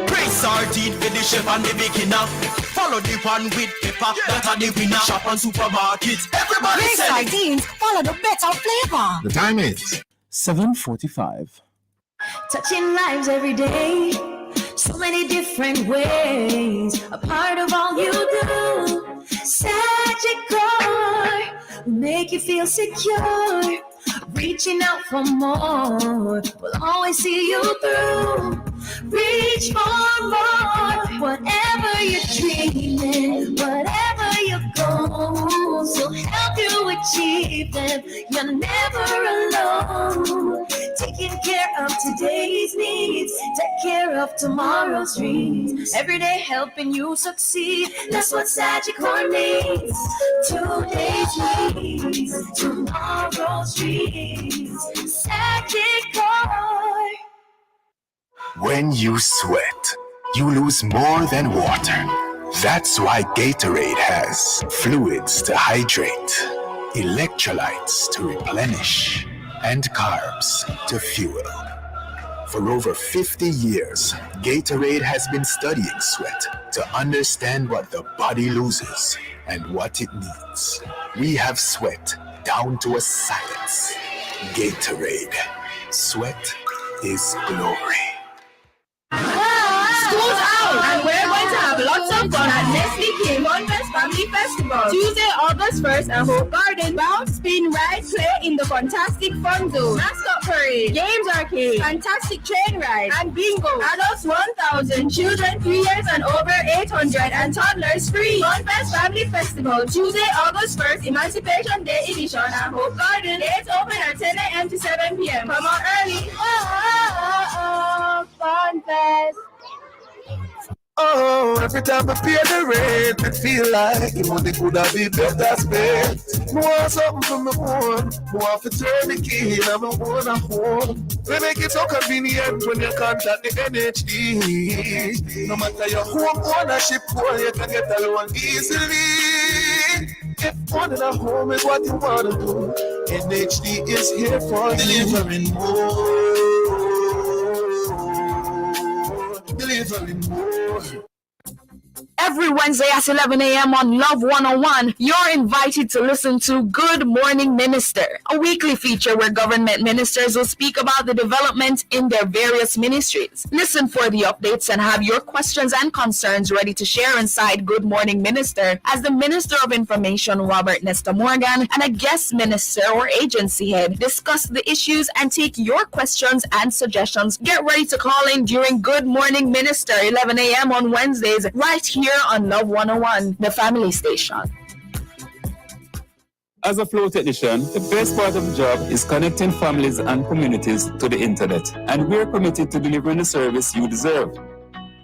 Praise sardine for the chef and the beginner. Follow the one with pepper, that are the winner. Shop on supermarkets, everybody
Praise
sell it.
sardines, follow the better flavor.
The time is 7:45.
Touching lives every day, so many different ways, a part of all you do. Sagicor will make you feel secure, reaching out for more, will always see you through. Reach for more, whatever you're dreaming, whatever your goals, will help you achieve them. You're never alone. Taking care of today's needs, take care of tomorrow's dreams. Every day helping you succeed, that's what Sagicor needs. Today's needs, tomorrow's dreams. Sagicor.
When you sweat, you lose more than water. That's why Gatorade has fluids to hydrate, electrolytes to replenish, and carbs to fuel. For over 50 years, Gatorade has been studying sweat to understand what the body loses and what it needs. We have sweat down to a science. Gatorade. Sweat is glory.
School's out, and we're going to have lots of fun at Nestle King Fest Family Festival. Tuesday, August 1st at Hope Garden. Bounce, spin, ride, play in the fantastic fun zone. Mascot parade, games arcade, fantastic train ride, and bingo. Adults 1,000, children 3 years and over 800, and toddlers free. Fest Family Festival, Tuesday, August 1st, Emancipation Day edition at Hope Garden. Gates open at 10 a.m. to 7 p.m. Come on early. Fun Fest.
Oh, every time I pay the rent, it feel like the money could have been better spent. I want something from my own. I want to turn the key and I'm a home. They make it so convenient when you contact the NHD. No matter your home ownership, boy, you can get a loan easily. If owning a home is what you want to do, NHD is here for delivering more. Delivering more.
Every Wednesday at 11 a.m. on Love 101, you're invited to listen to Good Morning Minister, a weekly feature where government ministers will speak about the development in their various ministries. Listen for the updates and have your questions and concerns ready to share inside Good Morning Minister as the Minister of Information, Robert Nesta Morgan, and a guest minister or agency head discuss the issues and take your questions and suggestions. Get ready to call in during Good Morning Minister, 11 a.m. on Wednesdays, right here on Love 101, the family station.
As a flow technician, the best part of the job is connecting families and communities to the internet, and we're committed to delivering the service you deserve.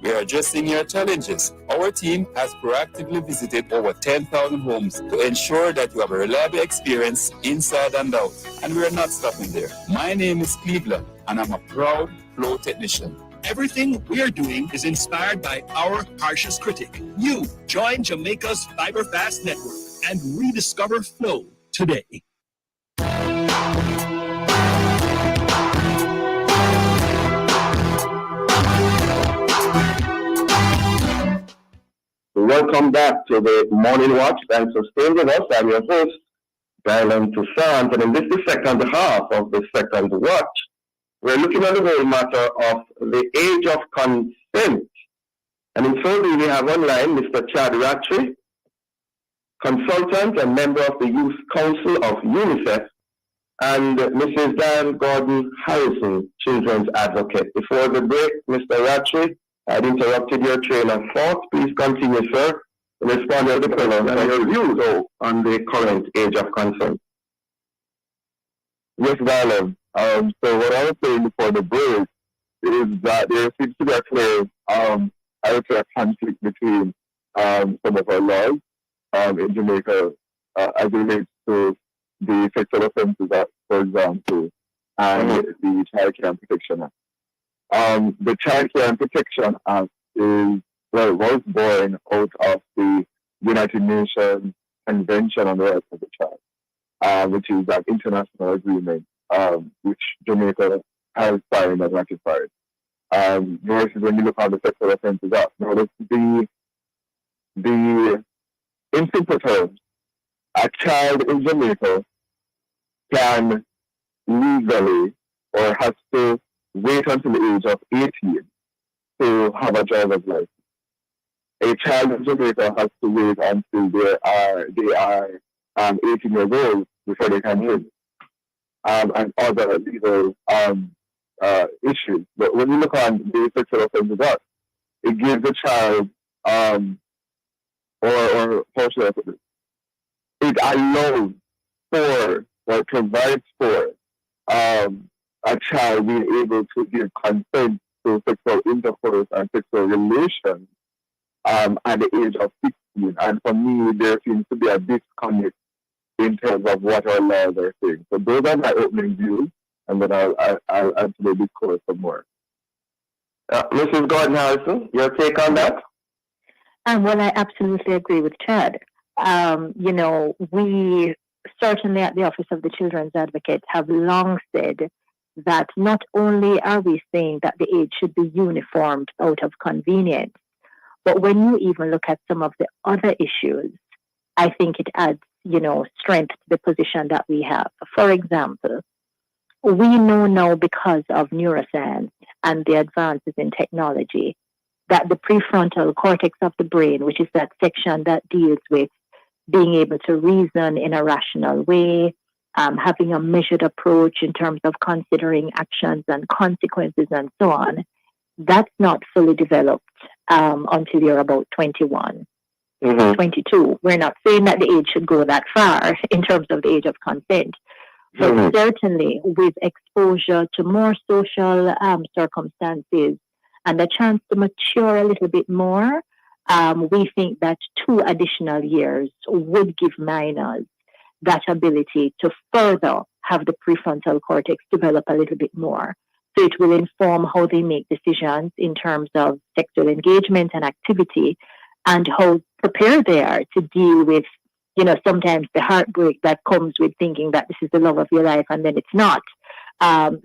We are addressing your challenges. Our team has proactively visited over 10,000 homes to ensure that you have a reliable experience inside and out, and we're not stopping there. My name is Cleveland, and I'm a proud flow technician.
Everything we're doing is inspired by our harshest critic. You join Jamaica's Fiberfast network and rediscover flow today.
Welcome back to the Morning Watch. Thanks for staying with us. I'm your host, Dylan Toussaint, and in this the second half of the second watch, we're looking at the whole matter of the age of consent. And in so doing, we have online Mr. Chad Ratry, consultant and member of the Youth Council of UNICEF, and Mrs. Diane Gordon Harrison, children's advocate. Before the break, Mr. Ratry, I'd interrupted your train of thought. Please continue, sir, to respond to the question and your views on the current age of consent.
Yes, Dylan. So what I was saying before the break is that there seems to be a clear, I would say, a conflict between some of our laws in Jamaica as it relates to the Sexual Offences Act, for example, and the Child Care and Protection Act. The Child Care and Protection Act is
was born out of the United Nations Convention on the Rights of the Child, which is an international agreement which Jamaica has signed and ratified. Versus when you look at the Sexual Offences Act. Now, in simple terms, a child in Jamaica can legally or has to wait until the age of 18 to have a driver's license. A child in Jamaica has to wait until they are 18 years old before they can vote, and other legal issues. But when you look on the Sexual Offences Act, it gives the child, or how should I put it? It allows for, or provides for, a child being able to give consent to sexual intercourse and sexual relations at the age of 16. And for me, there seems to be a disconnect in terms of what our laws are saying. So those are my opening views, and then I'll actually discourse some more. Mrs. Gordon Harrison, your take on that?
Well, I absolutely agree with Chad. We certainly at the Office of the Children's Advocate have long said that not only are we saying that the age should be uniformed out of convenience, but when you even look at some of the other issues, I think it adds, strength to the position that we have. For example, we know now because of neuroscience and the advances in technology that the prefrontal cortex of the brain, which is that section that deals with being able to reason in a rational way, having a measured approach in terms of considering actions and consequences and so on, that's not fully developed until you're about 21, 22. We're not saying that the age should go that far in terms of the age of consent, but certainly with exposure to more social circumstances and a chance to mature a little bit more, we think that 2 additional years would give minors that ability to further have the prefrontal cortex develop a little bit more. So it will inform how they make decisions in terms of sexual engagement and activity, and how prepared they are to deal with, sometimes the heartbreak that comes with thinking that this is the love of your life and then it's not. And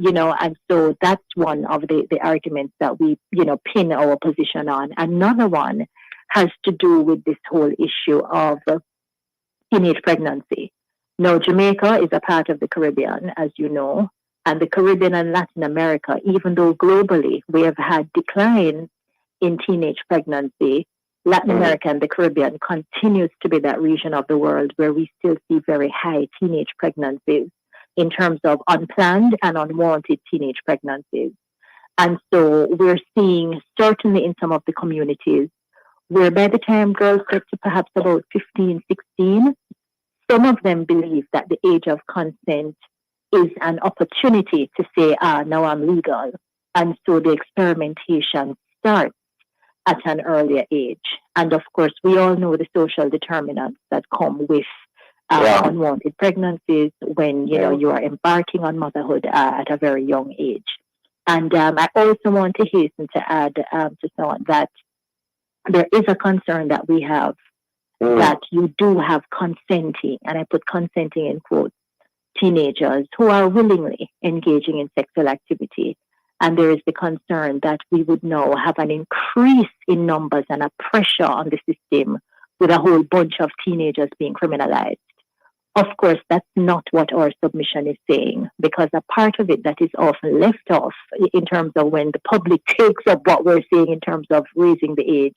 so that's one of the arguments that we, pin our position on. Another one has to do with this whole issue of teenage pregnancy. Now, Jamaica is a part of the Caribbean, as you know, and the Caribbean and Latin America, even though globally we have had decline in teenage pregnancy, Latin America and the Caribbean continues to be that region of the world where we still see very high teenage pregnancies in terms of unplanned and unwanted teenage pregnancies. And so we're seeing, certainly in some of the communities, where by the time girls get to perhaps about 15, 16, some of them believe that the age of consent is an opportunity to say, now I'm legal. And so the experimentation starts at an earlier age. And of course, we all know the social determinants that come with unwanted pregnancies when, you are embarking on motherhood at a very young age. And I also want to hasten to add to someone that there is a concern that we have that you do have consenting, and I put consenting in quotes, teenagers who are willingly engaging in sexual activity. And there is the concern that we would now have an increase in numbers and a pressure on the system with a whole bunch of teenagers being criminalized. Of course, that's not what our submission is saying, because a part of it that is often left off in terms of when the public takes up what we're saying in terms of raising the age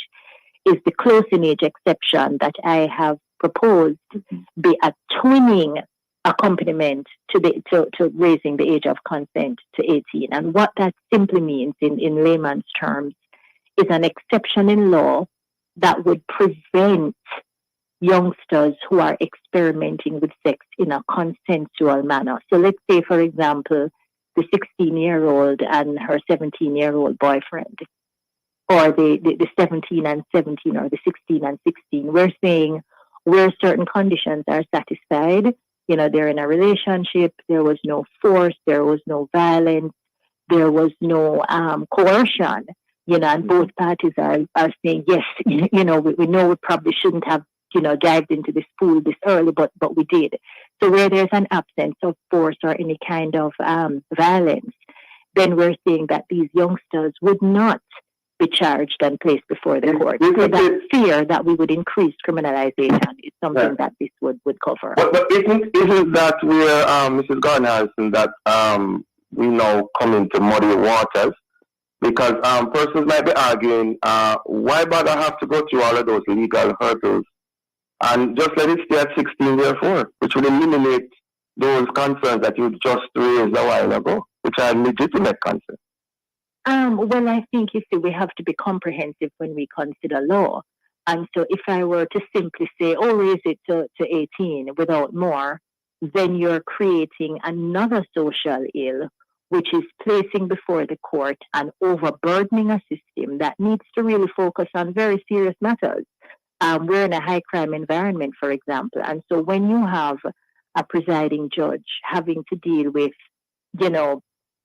is the close-in age exception that I have proposed be a twinning accompaniment to raising the age of consent to 18. And what that simply means in layman's terms is an exception in law that would prevent youngsters who are experimenting with sex in a consensual manner. So let's say, for example, the 16-year-old and her 17-year-old boyfriend, or the 17 and 17, or the 16 and 16. We're saying where certain conditions are satisfied, they're in a relationship, there was no force, there was no violence, there was no coercion, and both parties are saying, yes, we know we probably shouldn't have, dived into this pool this early, but we did. So where there's an absence of force or any kind of violence, then we're seeing that these youngsters would not be charged and placed before the court. So that fear that we would increase criminalization is something that this would cover.
But isn't that where, Mrs. Gardner, that we now come into muddy waters? Because persons might be arguing, why bother have to go through all of those legal hurdles and just let it stay at 16 therefore, which would eliminate those concerns that you just raised a while ago, which are legitimate concerns.
Well, I think, we have to be comprehensive when we consider law. And so if I were to simply say, raise it to 18 without more, then you're creating another social ill, which is placing before the court and overburdening a system that needs to really focus on very serious matters. We're in a high crime environment, for example. And so when you have a presiding judge having to deal with,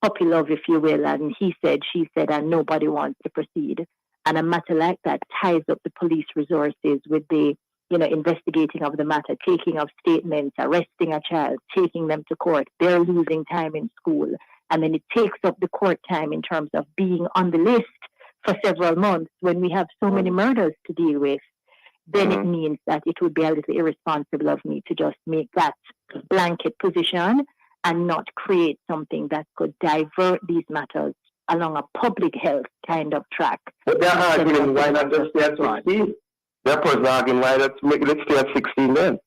puppy love, if you will, and he said, she said, and nobody wants to proceed. And a matter like that ties up the police resources with the, investigating of the matter, taking of statements, arresting a child, taking them to court. They're losing time in school. And then it takes up the court time in terms of being on the list for several months when we have so many murders to deal with. Then it means that it would be a little irresponsible of me to just make that blanket position and not create something that could divert these matters along a public health kind of track.
But they're arguing why not just stay at 16? They're arguing why let's stay at 16 then.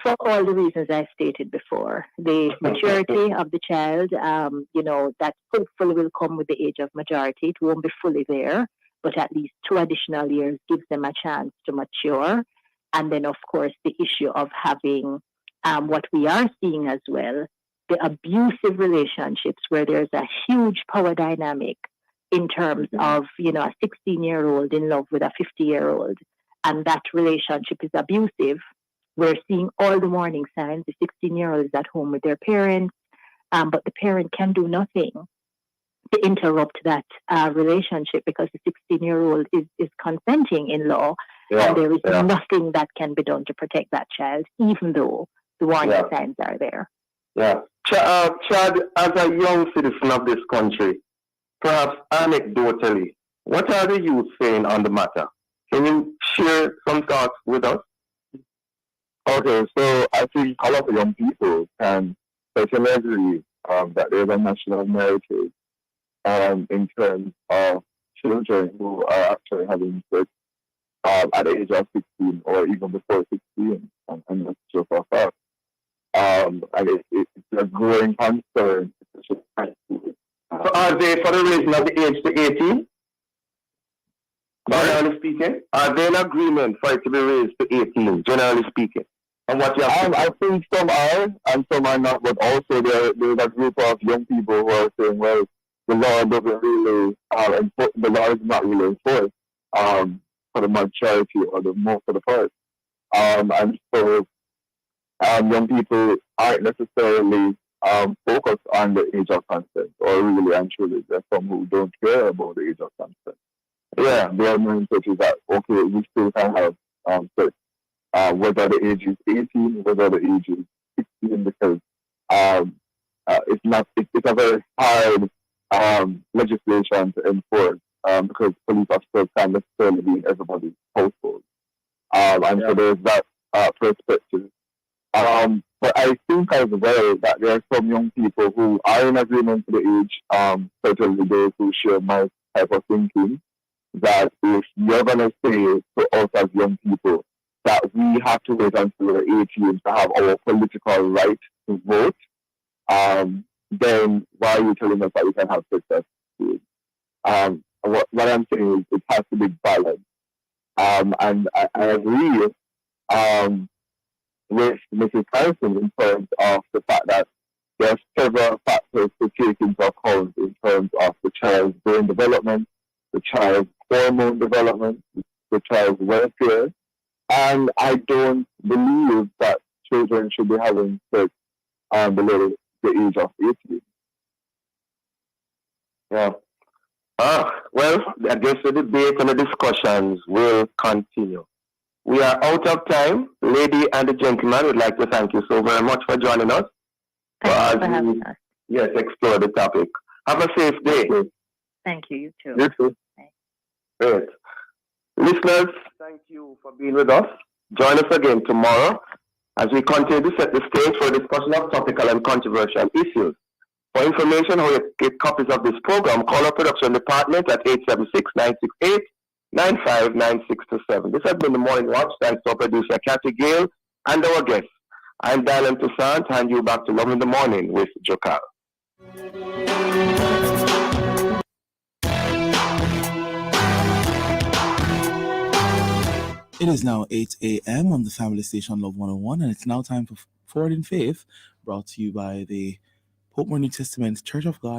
For all the reasons I stated before. The maturity of the child, that hopefully will come with the age of majority. It won't be fully there, but at least 2 additional years gives them a chance to mature. And then, of course, the issue of having what we are seeing as well, the abusive relationships where there's a huge power dynamic in terms of, a 16-year-old in love with a 50-year-old, and that relationship is abusive. We're seeing all the warning signs. The 16-year-old is at home with their parents, but the parent can do nothing to interrupt that relationship because the 16-year-old is consenting in law, and there is nothing that can be done to protect that child, even though the warning signs are there.
Yeah. Chad, as a young citizen of this country, perhaps anecdotally, what are the youth saying on the matter? Can you share some thoughts with us?
Okay, so I think a lot of young people can certainly agree that there's a national narrative in terms of children who are actually having sex at the age of 16 or even before 16, and that's just a fact. And it's a growing concern.
So are they for the reason of the age to 18? Generally speaking? Are they in agreement for it to be raised to 18, generally speaking? And what you have
I think some are and some are not, but also there's a group of young people who are saying, well, the law doesn't really, the law is not really enforced for the majority or the most of the part. And so young people aren't necessarily focused on the age of consent, or really and truly, there's some who don't care about the age of consent. Yeah, their mindset is that, okay, we still can have sex, whether the age is 18, whether the age is 16, because it's a very hard legislation to enforce because police officers can't necessarily be in everybody's household. So there's that perspective. But I think as well that there are some young people who are in agreement with the age, certainly those who share my type of thinking, that if you're going to say to us as young people that we have to wait until we're 18 to have our political right to vote, then why are you telling us that we can have success? What I'm saying is it has to be balanced. And I agree with Mrs. Harrison in terms of the fact that there are several factors to take into account in terms of the child's brain development, the child's hormone development, the child's welfare. And I don't believe that children should be having sex below the age of 18.
Yeah. Well, I guess the debate and the discussions will continue. We are out of time. Lady and the gentleman, would like to thank you so very much for joining us.
Thank you for having us.
Yes, explore the topic. Have a safe day.
Thank you. You too.
You too. Great. Listeners, thank you for being with us. Join us again tomorrow as we continue to set the stage for a discussion of topical and controversial issues. For information or get copies of this program, call our production department at 876-968-959627. This has been the Morning Watch. Thanks to our producer, Kathy Gale, and our guests. I'm Dylan Toussaint. Hand you back to Love in the Morning with Jokal.
It is now 8 a.m. on the family station Love 101, and it's now time for Forward in Faith, brought to you by the Hope New Testament Church of God